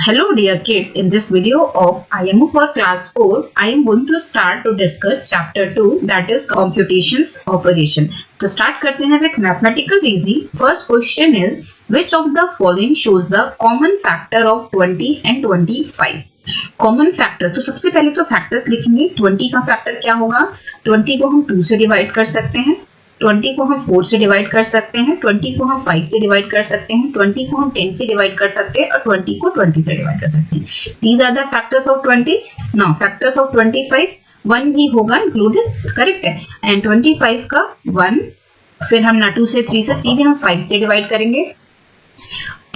Hello dear kids, in this video of IMO for class 4, I am going to start to discuss chapter 2 that is computations operation. तो start करते हैं with mathematical reasoning. First question is which of the following shows the common factor of 20 and 25? Common factor, तो सबसे पहले तो factors लिखेंगे. 20 का factor क्या होगा? 20 को हम 2 से डिवाइड कर सकते हैं, 20 को हम 4 से डिवाइड कर सकते हैं, 20 को हम 5 से डिवाइड कर सकते हैं, 20 को हम 10 से डिवाइड कर सकते हैं और 20 को 20 से डिवाइड कर सकते हैं. These are the factors of 20. Now factors of 25, 1 भी होगा इंक्लूडेड, करेक्ट है. एंड 25 का 1, फिर हम ना 2 से 3 से सीधे हम 5 से डिवाइड करेंगे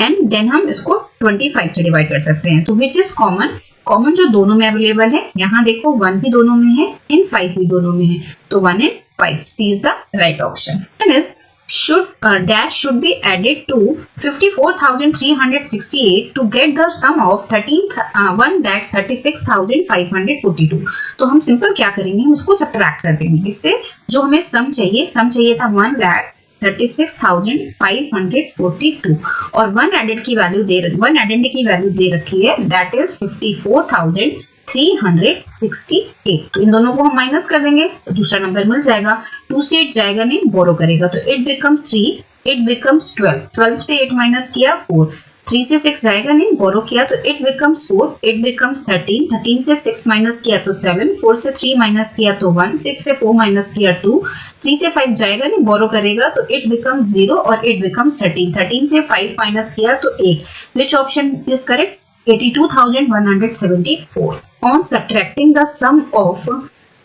एंड देन हम इसको 25 से डिवाइड कर सकते हैं. तो विच इज कॉमन? कॉमन जो दोनों में अवेलेबल है, यहाँ देखो 1 भी दोनों में है एंड 5 भी दोनों में है, तो 1 and 5. C is the right option. And is dash should be added to 54,368 to get the sum of 1,36,542. तो हम सिंपल क्या करेंगे, हम उसको सब्ट्रैक्ट कर देंगे. इससे जो हमें सम चाहिए था 1,36,542 और 1 एडेड की वैल्यू दे रखी है, दैट इज 54,368. तो इन दोनों को हम माइनस कर देंगे तो दूसरा नंबर मिल जाएगा. 2 से 8 जाएगा नहीं, बोरो करेगा तो 8 becomes 3, 8 becomes 12, 12 से 8 माइनस किया 4, 3 से 6 जाएगा नहीं, बोरो किया तो 8 becomes 4, 8 becomes 13, 13 से 6 माइनस किया तो 7, 4 से 3 माइनस किया तो 1, 6 से 4 माइनस किया 2, 3 से 5 जाएगा नहीं, बोरो करेगा तो 8 becomes 0 और 8 becomes 13, 13 से 5 माइनस किया तो 8. Which option is correct? 82,174. On subtracting the sum of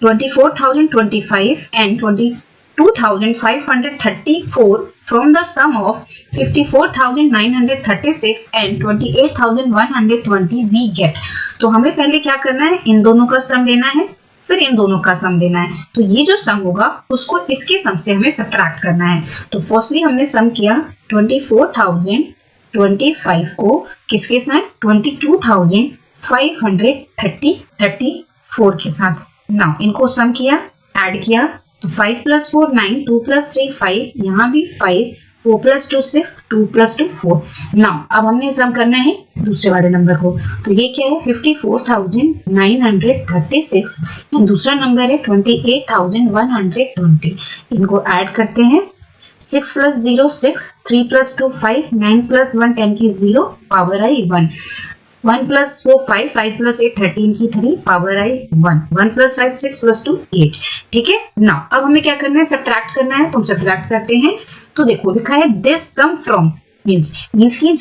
24,025 and 22,534 from the sum of 54,936 and 28,120 we get. तो हमें पहले क्या करना है, इन दोनों का सम लेना है, फिर इन दोनों का सम लेना है. तो ये जो सम होगा उसको इसके सम से हमें सब्ट्रैक्ट करना है. तो फर्स्टली हमने सम किया 24,025 को किसके साथ, 22,534 के साथ. नाउ इनको सम किया, ऐड किया तो 5 + 4 9, 2 + 3 5, यहाँ भी 5, 4 + 2 6, 2 + 2 4. नाउ अब हमने सम करना है दूसरे वाले नंबर को. तो ये क्या है, 54,936 एंड दूसरा नंबर है 28,120. इनको ऐड करते हैं. 6 + 0 6, 3 + 2 5, 9 + 1 10 की 0, पावर आई 1, 1 + 4 5, 5 + 8 13 की 3, पावर आई 1, 1 + 5 6 + 2 8. ठीक है. नाउ अब हमें क्या करना है, सब्ट्रैक्ट करना है. तो हम सब्ट्रैक्ट करते हैं. तो देखो लिखा है दिस सम फ्रॉम मींस की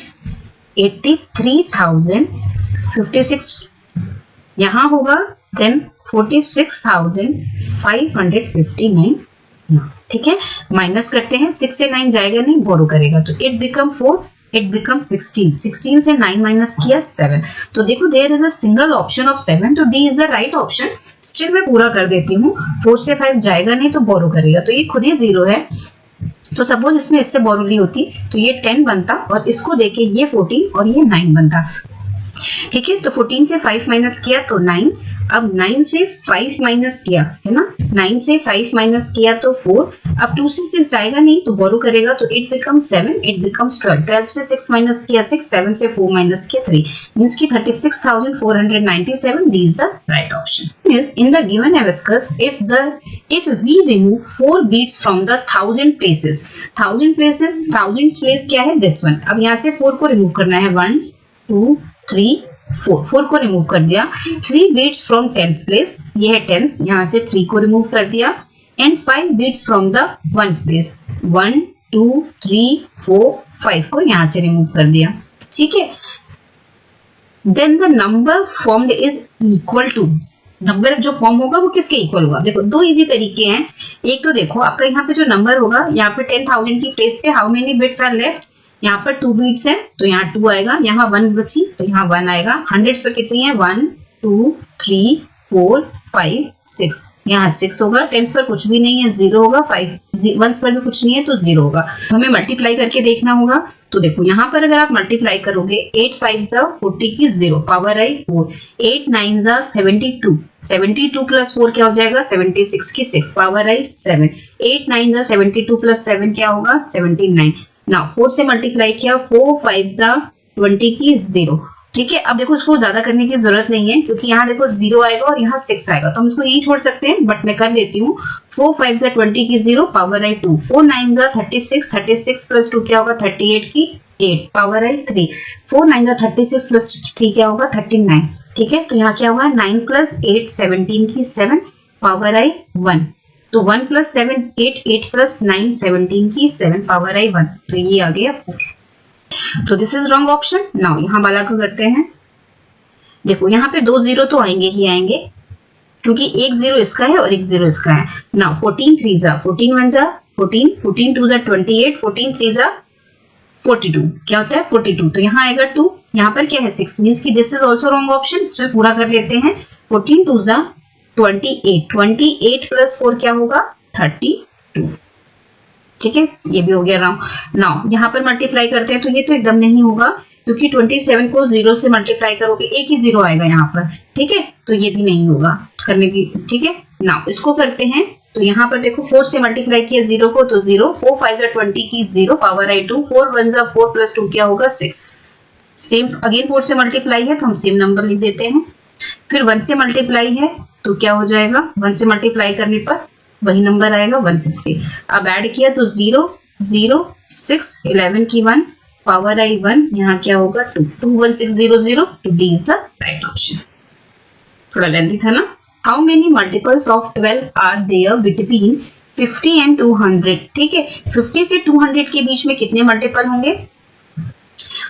83,056 यहाँ होगा, देन 46,559. ठीक है, माइनस करते हैं. 6 से 9 जाएगा नहीं, बोरो करेगा तो 8 become 4, 8 become 16, 16 से 9 माइनस किया 7. तो देखो there is a single option of 7, तो D is the right option. Still मैं पूरा कर देती हूँ. 4 से 5 जाएगा नहीं तो बोरो करेगा, तो ये खुद ही 0 है. तो सपोज इसने इससे बोरो ली होती तो ये 10 बनता और इसको देके ये 14 और ये 9 बनता. ठीक है. तो 14 से 5 माइनस किया तो 9, अब 9 से 5 माइनस किया है ना, 9 से 5 माइनस किया तो 4, अब 2 से 6 जाएगा नहीं तो बोरो करेगा तो 8 becomes 7, 8 becomes 12, 12 से 6 माइनस किया 6, 7 से 4 माइनस किया 3, मींस की 36,497. D is the right option. Is in the given abacus if we remove 4 beads from the 1000 places, 1000 place क्या है, this one. अब यहाँ से 4 को रिमूव करना है, 1 2 3 4 को रिमूव कर दिया. 3 beads from tens place, ये है tens, यहाँ से 3 को रिमूव कर दिया and 5 beads from the ones place, 1 2 3 4 5 को यहाँ से रिमूव कर दिया. ठीक है. Then the number formed is equal to, number जो फॉर्म होगा वो किसके इक्वल होगा. देखो दो इजी तरीके हैं. एक तो देखो आपका यहाँ पे जो नंबर होगा, यहाँ पे 10,000 की प्लेस पे how many bits are left, यहाँ पर 2 बीट्स है तो यहाँ 2 आएगा, यहाँ 1 बची तो यहाँ 1 आएगा. हंड्रेड्स पर कितनी है, 1 2 3 4 5 6, यहाँ 6 होगा. टेंस पर कुछ भी नहीं है, 0 होगा. 5 वंस पर भी कुछ नहीं है तो 0 होगा. हमें मल्टीप्लाई करके देखना होगा. तो देखो यहाँ पर अगर आप मल्टीप्लाई करोगे 8 5 40 की 0, पावर आई 4, 8 9 72, 72 + 4 क्या हो जाएगा, 76 की 6, पावर आई 7, 8 9 72 + 7 क्या होगा, 79. नाउ 4 से मल्टीप्लाई किया, 4 5 20 की 0 ठीक है, अब देखो इसको ज्यादा करने की जरूरत नहीं है क्योंकि यहाँ देखो 0 आएगा और यहाँ 6 आएगा, तो हम इसको यही छोड़ सकते हैं, बट मैं कर देती हूँ। 4 5 20 की 0 पावर आई 2, 4 9 36, 36 प्लस 2 क्या होगा 38 की 8 पावर आई 3, 4 9 36 प्लस 3 क्या होगा 39। ठीक है, तो यहाँ क्या होगा 9 प्लस 8 17 की 7 पावर आई 1, तो 1 प्लस 7 8, 8 प्लस 9 17 की 7 पावर आई 1, तो ये आ गया 4। तो this is wrong option. Now यहाँ वाला को करते हैं। देखो यहाँ पे 2 0 तो आएंगे ही आएंगे क्योंकि एक 0 इसका है और एक 0 इसका है। नाउ 14 3 जा 14 1 जा 14, 14 2 जा 28, 14 3 जा 42, क्या होता है 42, तो यहाँ आएगा 2, यहाँ पर क्या है 6, मींस कि this is also wrong option. Still पूरा कर लेते हैं। 14 2 जा 28, 28 प्लस 4 क्या होगा 32। ठीक है, ये भी हो गया रॉन्ग। नाउ यहाँ पर मल्टीप्लाई करते हैं तो ये तो एकदम नहीं होगा क्योंकि 27 को 0 से मल्टीप्लाई करोगे एक ही 0 आएगा यहाँ पर। ठीक है, तो ये भी नहीं होगा करने की। ठीक है, नाउ इसको करते हैं। तो यहाँ पर देखो 4 से मल्टीप्लाई किया 0 को, तो 0, 4 5 20 की 0 पावर आई 2, 4 1 4 प्लस 2 क्या होगा 6। सेम अगेन 4 से मल्टीप्लाई है तो हम सेम नंबर लिख देते हैं। फिर 1 से मल्टीप्लाई है तो क्या हो जाएगा, 1 से मल्टीप्लाई करने पर वही नंबर आएगा 150। अब ऐड किया तो 0 0 6 11 की 1 पावर आई 1, यहाँ क्या होगा 2, 2 1 6 0 0, तो D is the right option. थोड़ा लेंथी था ना। How many multiples of 12 are there between 50 and 200। ठीक है, 50 से 200 के बीच में कितने मल्टीपल होंगे,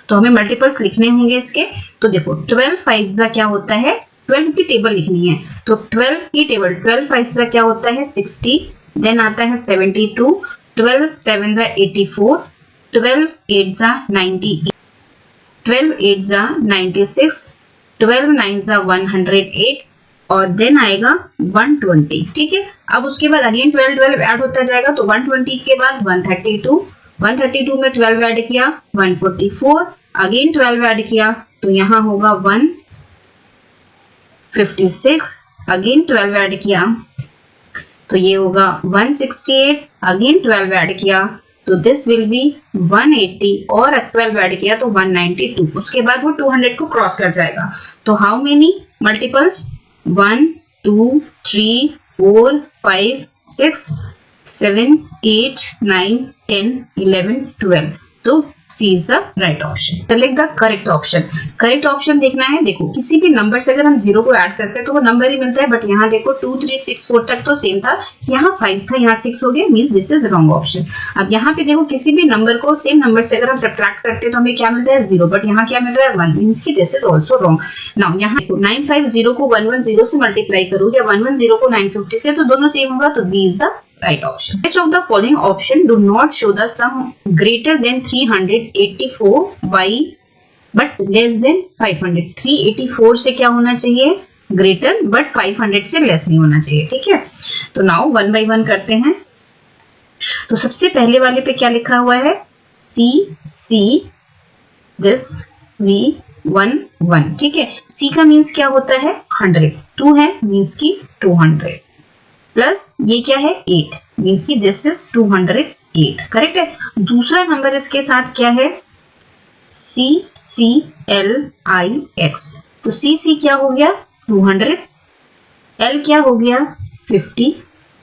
तो हमें मल्टीपल्स लिखने होंगे इसके। तो देखो 12 5 जा क्या होता है, 12 की टेबल लिखनी है, तो 12 की टेबल 12 5 जा क्या होता है 60, देन आता है 72, 12 7 जा 84, 12 8 जा 98, 12 8 जा 96, 12 9 जा 108 और देन आएगा 120। ठीक है, अब उसके बाद अगेन 12 12 ऐड होता जाएगा, तो 120 के बाद 132, 132 में 12 ऐड किया 144, अगेन 12 ऐड किया तो यहाँ होगा 156, अगेन 12 ऐड किया तो ये होगा 168, अगेन 12 ऐड किया तो दिस विल बी 180 और 12 ऐड किया तो 192। उसके बाद वो 200 को क्रॉस कर जाएगा। तो हाउ मेनी मल्टीपल्स 1 2 3 4 5 6 7 8 9 10 11 12, तो C is the right option. Select the correct option. Correct option देखना है। देखो किसी भी नंबर से अगर हम 0 को ऐड करते हैं तो वो नंबर ही मिलता है, बट यहाँ देखो 2 3 6 4 तक तो सेम था, यहाँ 5 था, यहाँ 6 हो गया, means this is wrong option. अब यहाँ पे देखो किसी भी नंबर को सेम नंबर से अगर हम सब्ट्रैक्ट करते हैं तो हमें क्या मिलता है 0, बट यहाँ क्या मिल रहा है 1, मींस की this is also wrong. Now यहाँ देखो 950 को 110 से मल्टीप्लाई करो या 110 को 950 से, तो दोनों सेम होगा, तो B is the right option. Which of the following option do not show the sum greater than 384 by but less than 500? 384 से क्या होना चाहिए greater, but 500 से less नहीं होना चाहिए। ठीक है, तो now 1 by 1 करते हैं। तो सबसे पहले वाले पे क्या लिखा हुआ है C C this V 1 1। ठीक है, C का मीन्स क्या होता है 100, 2 है मीन्स की 200 प्लस ये क्या है 8, मींस की दिस इज 208। करेक्ट है। दूसरा नंबर इसके साथ क्या है C C L I X, तो C C क्या हो गया 200, L क्या हो गया 50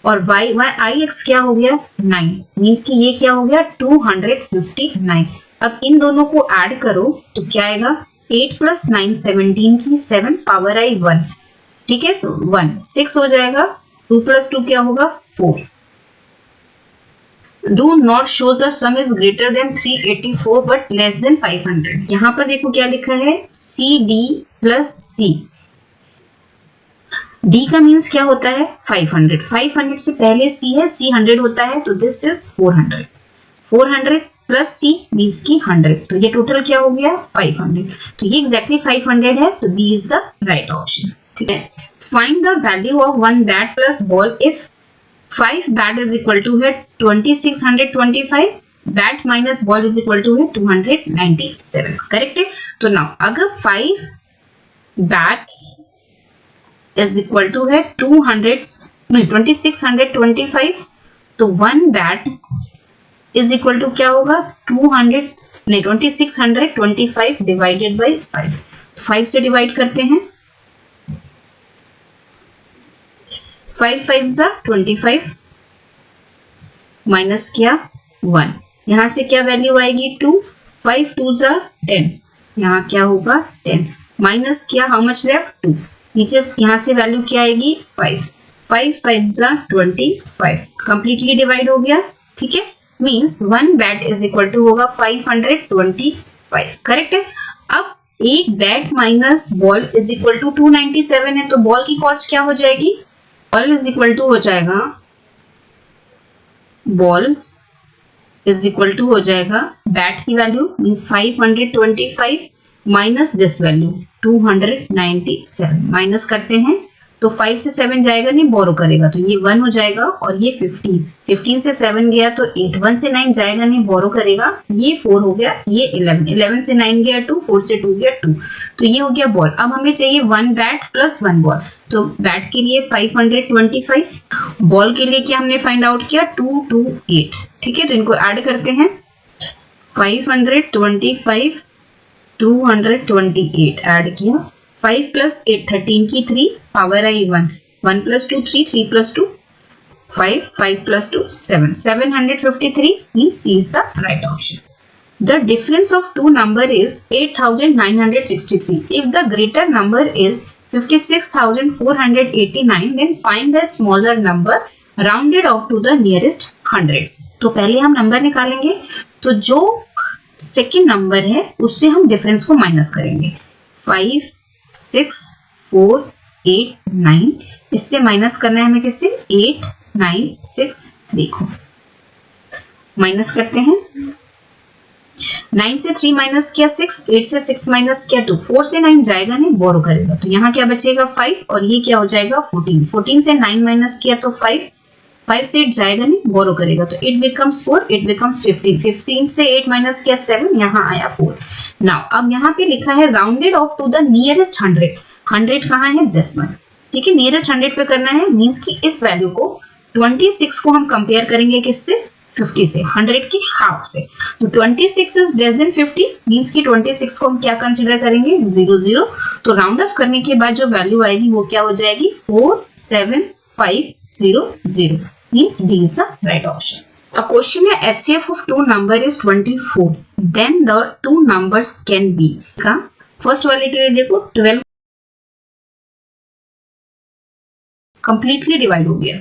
और Y I X क्या हो गया 9, मींस की ये क्या हो गया 259। अब इन दोनों को ऐड करो तो क्या आएगा 8 प्लस 9 17 की 7 पावर आई 1। ठीक है, 1 6 हो जाएगा, 2 प्लस 2 क्या होगा 4। Do not show the sum is greater than 384 but less than 500। यहाँ पर देखो क्या लिखा है C D plus C। D का मीन्स क्या होता है 500, 500 से पहले C है, C 100 होता है, तो this is 400, 400 plus C means की 100, तो ये टोटल क्या हो गया 500, तो ये एग्जैक्टली 500 है, तो B is the right option. ठीक है, find the value of 1 bat plus ball if 5 bat is equal to है 2625, bat minus ball is equal to है 297। करेक्ट है। तो नाउ अगर 5 बैट्स इज इक्वल टू है 2625, तो 1 बैट इज इक्वल टू क्या होगा 2625 डिवाइडेड बाई 5, 5 से डिवाइड करते हैं, 5 5 जा 25 माइनस किया 1, यहाँ से क्या वैल्यू आएगी 2, 5 2 जा 10, यहाँ क्या होगा 10 माइनस किया, हाउ मच लेफ्ट 2, नीचे यहाँ से वैल्यू क्या आएगी 5, 5 5 जा 25, कंप्लीटली डिवाइड हो गया। ठीक है, means 1 bat is equal to होगा 525, करेक्ट है। अब एक bat minus ball is equal to 297 है, तो बॉल की कॉस्ट क्या हो जाएगी, बॉल इज इक्वल टू हो जाएगा, बॉल इज इक्वल टू हो जाएगा बैट की value means 525 minus this value 297, minus करते हैं तो 5 से 7 जाएगा नहीं, बोरो करेगा तो ये 1 हो जाएगा, और ये 15, 15 से 7 गया तो 8, 1 से 9 जाएगा नहीं, बोरो करेगा, ये 4 हो गया, ये 11, 11 से 9 गया 2, 4 से 2 गया 2, तो ये हो गया बॉल। अब हमें चाहिए 1 बैट प्लस 1 बॉल, तो बैट के लिए 525, बॉल के लिए क्या हमने फाइंड आउट किया 228। ठीक है, तो इनको ऐड करते हैं, 525 228 ऐड किया, 5 प्लस 8 13 की 3 power I 1, 1 plus 2 3, 3 plus 2 5, 5 plus 2 7, 753 means C is the right option. The difference of two number is 8963. If the greater number is 56489, then find the smaller number rounded off to the nearest hundreds. तो पहले हम number निकालेंगे, तो जो second number है उससे हम difference को माइनस करेंगे, 5 6 4 8 9, इससे माइनस करना है हमें किससे 8 9 6, देखो माइनस करते हैं, 9 से 3 माइनस किया 6, 8 से 6 माइनस किया 2, 4 से 9 जाएगा नहीं, बोरो करेगा, तो यहाँ क्या बचेगा 5, और ये क्या हो जाएगा 14, 14 से 9 माइनस किया तो 5, 5 से 8 जाएगा नहीं, बोरो करेगा, तो इट बिकम्स 4, इट बिकम्स 15, 15 से 8 माइनस किया 7, यहाँ आया 4। नाउ अब यहाँ पे लिखा है rounded off to the nearest 100, 100 कहाँ है दिस वन, ठीक है, नियरेस्ट 100 पे करना है, मींस कि इस वैल्यू को 26 को हम कंपेयर करेंगे किससे 50 से, 100 की हाफ से, तो 26 इज लेस देन 50, मींस कि 26 को हम क्या कंसीडर करेंगे 0 0, तो राउंड ऑफ करने के बाद जो वैल्यू आएगी वो क्या हो जाएगी 47500, means D is the right option. A question है FCF of two number is 24, then the two numbers can be का फर्स्ट वाले के लिए देखो 12 कंप्लीटली डिवाइड हो गया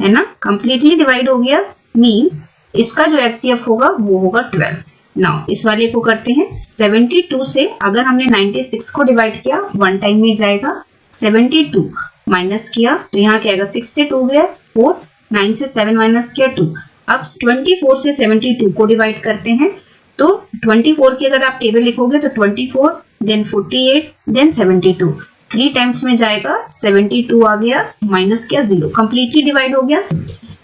है ना, कंप्लीटली डिवाइड हो गया, मींस इसका जो FCF होगा वो होगा 12। नाउ इस वाले को करते हैं, 72 से अगर हमने 96 को डिवाइड किया 1 टाइम में जाएगा, 72 माइनस किया तो यहाँ क्या आएगा 6 से 2 गया 4, 9 से 7 माइनस किया 2, अब 24 से 72 को डिवाइड करते हैं, तो 24 की अगर आप टेबल लिखोगे तो 24 देन 48 देन 72, 3 टाइम्स में जाएगा 72 आ गया, माइनस किया 0, कंप्लीटली डिवाइड हो गया,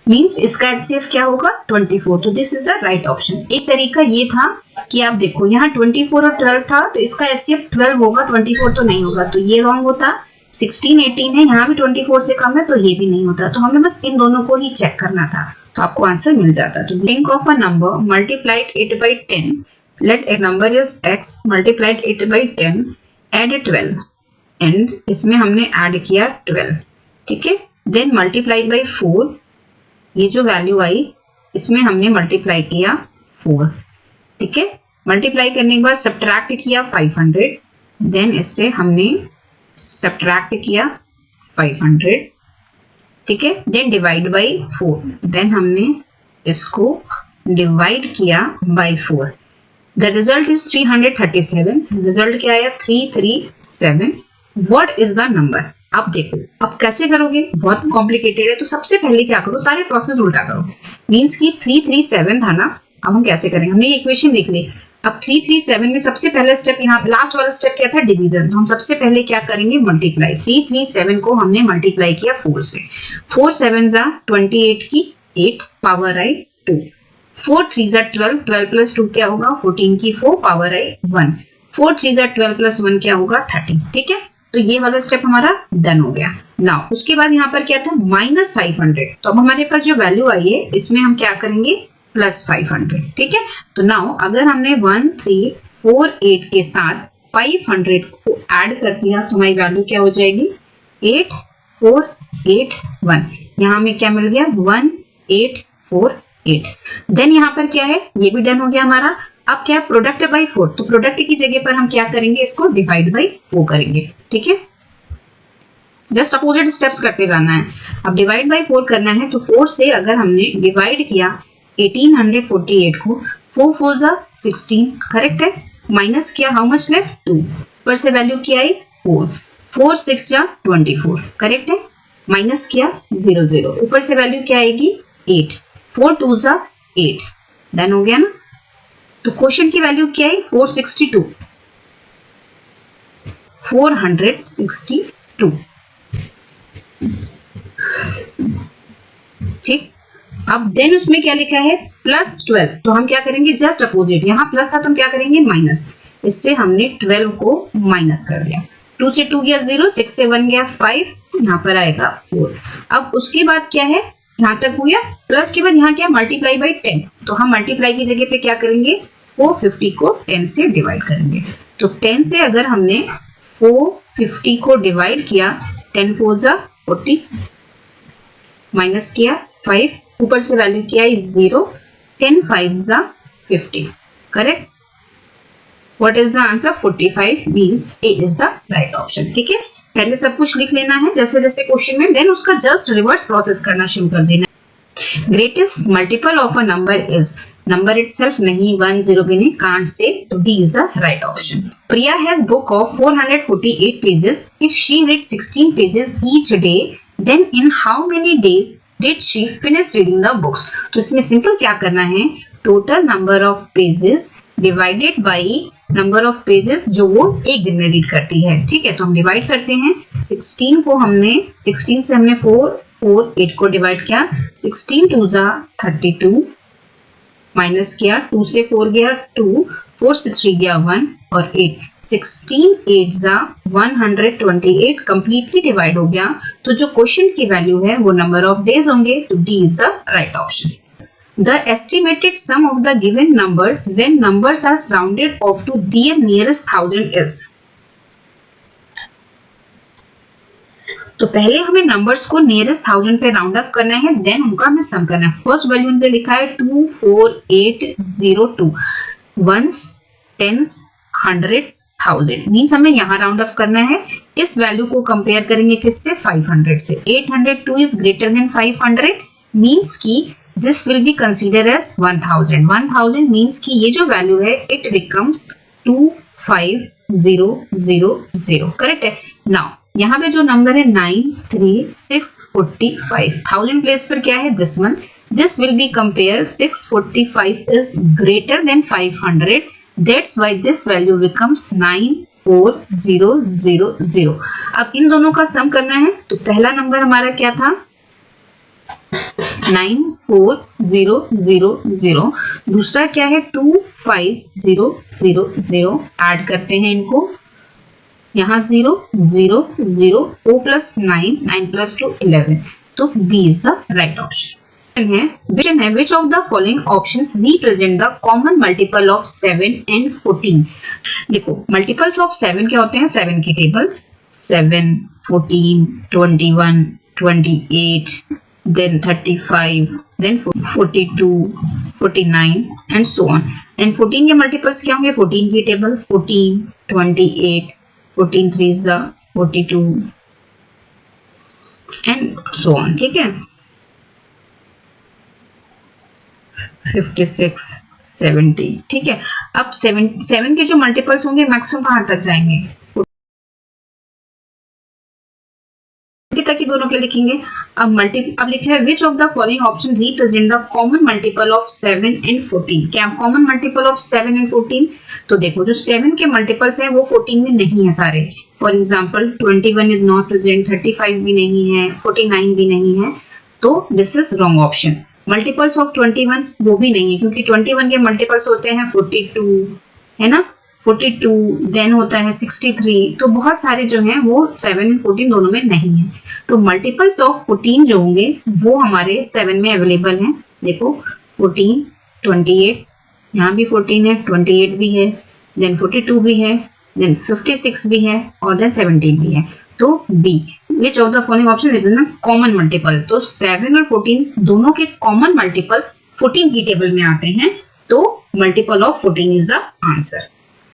मींस इसका HCF क्या होगा 24, तो this is the right option. एक तरीका ये था कि आप देखो यहाँ 24 और 12 था तो इसका HCF 12 होगा, 24 तो नहीं होगा, तो ये रॉन्ग होता, 16 18 है, यहाँ भी 24 से कम है तो ये भी नहीं होता, तो हमें बस इन दोनों को ही चेक करना था, तो आपको आंसर मिल जाता। तो think of a number multiplied it by 10, let a number is x multiplied it by 10, add 12, and इसमें हमने ऐड किया 12, ठीक है, then multiplied by 4, ये जो वैल्यू आई इसमें हमने मल्टीप्लाई किया 4, ठीक है, मल्टीप्लाई करने के बाद सब्ट्रैक्ट किया 500, देन इससे हमने सब्ट्रैक्ट किया 500, ठीक है, देन डिवाइड बाय 4, देन हमने इसको डिवाइड किया by 4, the result is 337, result क्या आया 337, व्हाट इज द नंबर। अब देखो अब कैसे करोगे, बहुत कॉम्प्लिकेटेड है, तो सबसे पहले क्या करो सारे प्रोसेस उल्टा करो, मींस कि 337 था ना, अब हम कैसे करेंगे, हमने ये इक्वेशन देख ली, अब 337 में सबसे पहला स्टेप यहाँ लास्ट वाला स्टेप क्या था डिवीजन, तो हम सबसे पहले क्या करेंगे मल्टीप्लाई, 337 को हमने मल्टीप्लाई किया 4 से, 4 7 जा 28 की 8 पावर आई 2, 4 3 जा 12, 12 प्लस 2 क्या होगा 14 की 4 पावर आई 1, 4 3 जा 12 प्लस 1 क्या होगा 30, ठीक है, तो ये वाला स्टेप हमारा डन हो गया। नाउ उसके बाद यहाँ पर क्या था -500, तो अब हमारे पास जो वैल्यू आई है इसमें हम क्या करेंगे +500, ठीक है, तो नाउ अगर हमने 1348 के साथ 500 को ऐड कर दिया तो हमारी वैल्यू क्या हो जाएगी 8481। यहाँ हमें क्या मिल गया 1848। देन यहाँ पर क्या है, ये भी डन हो गया हमारा। अब क्या है, प्रोडक्ट है बाई 4, तो प्रोडक्ट की जगह पर हम क्या करेंगे, इसको डिवाइड बाई 4 करेंगे। ठीक है, जस्ट अपोजिट स्टेप्स करते जाना है। अब डिवाइड बाई 4 करना है तो 4 से अगर हमने डिवाइड किया 1848 को, 4 4 जा 16, करेक्ट है। माइनस किया, हाउ मच लेफ्ट 2, पर से वैल्यू क्या आई 4, 4 6 जा 24, करेक्ट है। माइनस किया 0 0, ऊपर से वैल्यू क्या आएगी 8, 4 2 जा 8, डन हो गया ना। तो क्वेश्चन की वैल्यू क्या है 462, 462। ठीक, अब देन उसमें क्या लिखा है +12, तो हम क्या करेंगे जस्ट अपोजिट, यहाँ प्लस था तो हम क्या करेंगे माइनस, इससे हमने 12 को माइनस कर दिया। 2 से 2 गया 0, 6 से 1 गया 5, यहाँ पर आएगा 4। अब उसके बाद क्या है, यहाँ तक हो गया। प्लस के बाद यहाँ क्या मल्टीप्लाई बाई 10, तो हम मल्टीप्लाई की जगह पे क्या करेंगे 450 को 10 से डिवाइड करेंगे। तो 10 से अगर हमने 450 को डिवाइड किया, 10 4 जा 40, माइनस किया 5, ऊपर से वैल्यू क्या है 0, 10 5 जा 50, correct. What is the answer 45 means A is the right option. ठीक है, पहले सब कुछ लिख लेना है जैसे जैसे क्वेश्चन में, देन उसका जस्ट रिवर्स प्रोसेस करना शुरू कर देना। Greatest multiple of a number is, number itself नहीं, 1 0 भी नहीं, कांट से, तो D is the right option. Priya has book of 448 pages, if she read 16 pages each day, then in how many days did she finish reading the books. तो इसमें simple क्या करना है, total number of pages divided by number of pages जो वो एक दिन में रीड करती है। ठीक है, तो हम डिवाइड करते हैं 16 को, हमने 16 से हमने 4 4 8 को डिवाइड किया, 16 2 जा 32, माइनस किया 2 से 4 गया 2, 4 से 3 गया 1 और 8, 16 8 जा 128 कंप्लीटली डिवाइड हो गया। तो जो क्वेश्चन की वैल्यू है वो नंबर ऑफ डेज होंगे, तो D is the right option. The estimated sum of the given numbers when numbers are rounded off to their nearest thousand is. तो पहले हमें नंबर्स को नियरेस्ट थाउजेंड पे राउंड ऑफ करना है, देन उनका हमें सम करना है। फर्स्ट वैल्यू पे लिखा है 24802, वंस, टेंस, 100, 1000, मीन्स हमें यहाँ राउंड ऑफ करना है। इस वैल्यू को कंपेयर करेंगे किससे 500 से। 802 इज ग्रेटर देन 500, मीन्स की this will be considered as 1000. 1000 means कि ये जो वैल्यू है it becomes 25000, करेक्ट है। नाउ यहाँ पे जो नंबर है 93645, 1000 प्लेस पर क्या है this one, this will be compare 645 is greater than 500, that's why this value becomes 94000। अब इन दोनों का सम करना है, तो पहला नंबर हमारा क्या था 94000, दूसरा क्या है 25000, ऐड करते हैं इनको, यहाँ 0 0 0, o प्लस 9, 9 प्लस 2 11, तो B is the right option है। Which of the following options represent the common multiple of 7 and 14। देखो मल्टीपल्स ऑफ 7 क्या होते हैं, 7 की table 7 14 21 28, then 35, then 42, 49 and so on. Then 14 के मल्टीपल्स क्या होंगे, 14 की टेबल 14 28, 14 3 42 and so on। ठीक है, 56 70। ठीक है, अब 7 के जो मल्टीपल्स होंगे मैक्सिमम कहां तक जाएंगे, तक ही दोनों के लिखेंगे। अब लिखा है which of the following option represent the common multiple of 7 and 14। क्या कॉमन मल्टीपल ऑफ 7 एंड 14, तो देखो जो 7 के मल्टीपल्स हैं वो 14 में नहीं है सारे। For example 21 is not present, 35 भी नहीं है, 49 भी नहीं है, तो this is wrong option. Multiples of 21 वो भी नहीं है, क्योंकि 21 के मल्टीपल्स होते हैं 42, है ना, 42, देन होता है 63, तो बहुत सारे जो हैं वो 7 एंड 14 दोनों में नहीं है। तो मल्टीपल्स ऑफ 14 जो होंगे वो हमारे 7 में अवेलेबल हैं। देखो 14 28, यहाँ भी 14 है, 28 भी है, देन 42 भी है, देन 56 भी है और देन 17 भी है। तो B, which of the following option represent common multiple. तो 7 और 14 दोनों के कॉमन मल्टीपल 14 की टेबल में आते हैं, तो multiple of 14 is the answer.